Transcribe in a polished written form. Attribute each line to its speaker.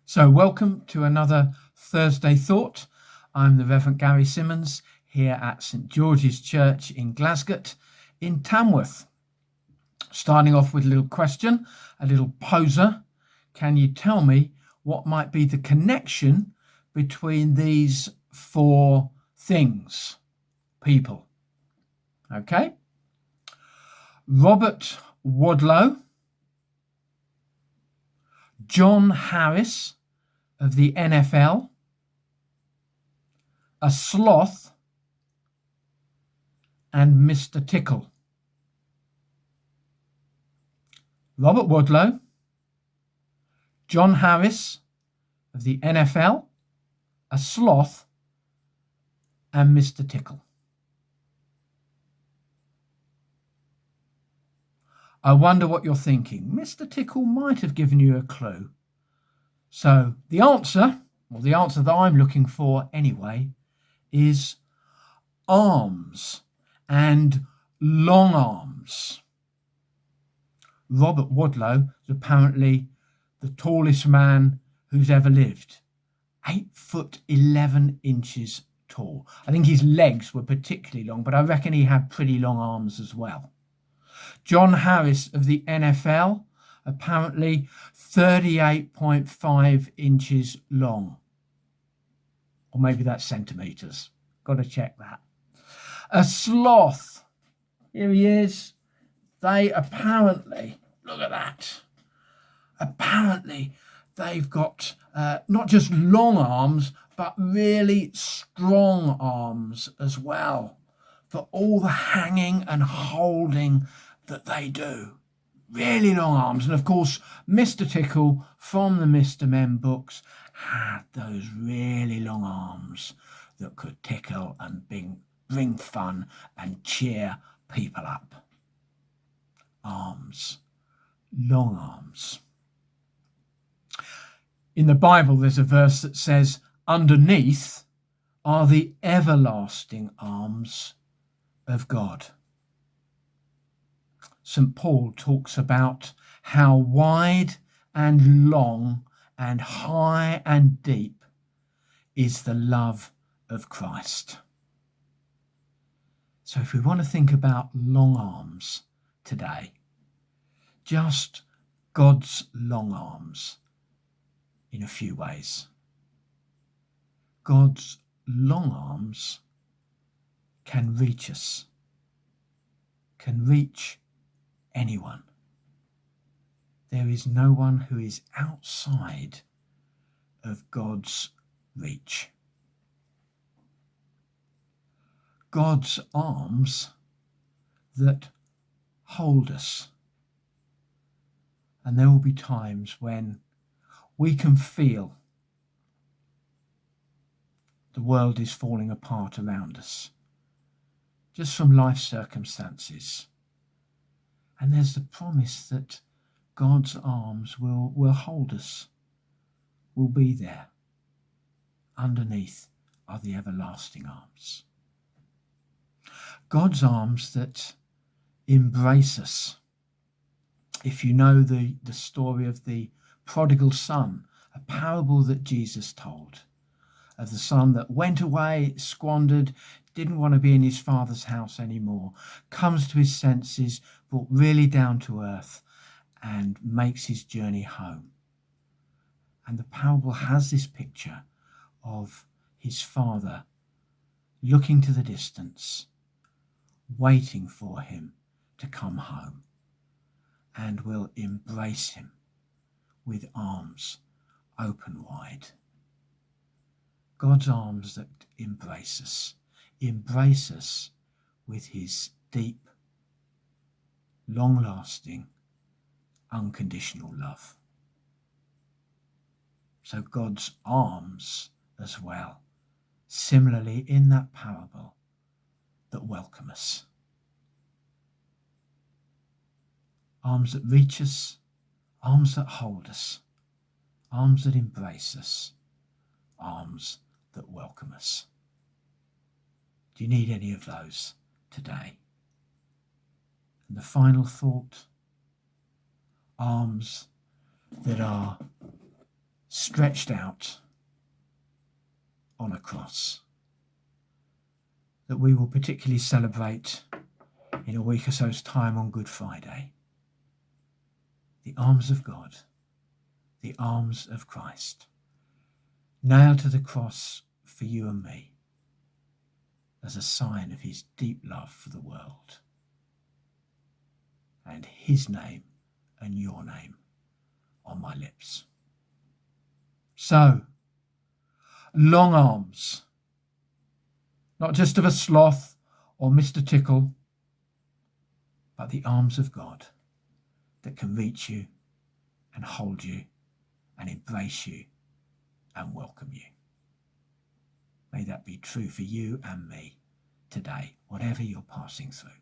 Speaker 1: So, welcome to another Thursday Thought. I'm the Reverend Gary Simmons here at St George's Church in Glasgow in Tamworth. Starting off with a little question, a little poser. Can you tell me what might be the connection between these four things? People. Okay. Robert Wadlow, John Harris of the NFL, a sloth, and Mr. Tickle. Robert Wadlow, John Harris of the NFL, a sloth, and Mr. Tickle. I wonder what you're thinking. Mr. Tickle might have given you a clue. So the answer that I'm looking for anyway, is arms and long arms. Robert Wadlow is apparently the tallest man who's ever lived, 8'11" tall. I think his legs were particularly long, but I reckon he had pretty long arms as well. John Harris of the NFL, apparently 38.5 inches long. Or maybe that's centimetres. Got to check that. A sloth. Here he is. They apparently, look at that. Apparently they've got not just long arms, but really strong arms as well, for all the hanging and holding that they do. Really long arms. And of course, Mr. Tickle from the Mr. Men books had those really long arms that could tickle and bring fun and cheer people up. Arms. Long arms. In the Bible, there's a verse that says, underneath are the everlasting arms of God. St. Paul talks about how wide and long and high and deep is the love of Christ. So if we want to think about long arms today, just God's long arms in a few ways. God's long arms can reach us, can reach anyone. There is no one who is outside of God's reach. God's arms that hold us. And there will be times when we can feel the world is falling apart around us, just from life circumstances. And there's the promise that God's arms will hold us, will be there. Underneath are the everlasting arms. God's arms that embrace us. If you know the story of the prodigal son, a parable that Jesus told, of the son that went away, squandered, didn't want to be in his father's house anymore, comes to his senses, brought really down to earth, and makes his journey home. And the parable has this picture of his father looking to the distance, waiting for him to come home, and will embrace him with arms open wide. God's arms that embrace us with his deep, long-lasting, unconditional love. So God's arms as well, similarly in that parable, that welcome us. Arms that reach us, arms that hold us, arms that embrace us, arms that welcome us. Do you need any of those today? And the final thought, arms that are stretched out on a cross, that we will particularly celebrate in a week or so's time on Good Friday. The arms of God, the arms of Christ, nailed to the cross for you and me as a sign of his deep love for the world. And his name and your name on my lips. So, long arms, not just of a sloth or Mr. Tickle, but the arms of God that can reach you and hold you and embrace you and welcome you. May that be true for you and me today, whatever you're passing through.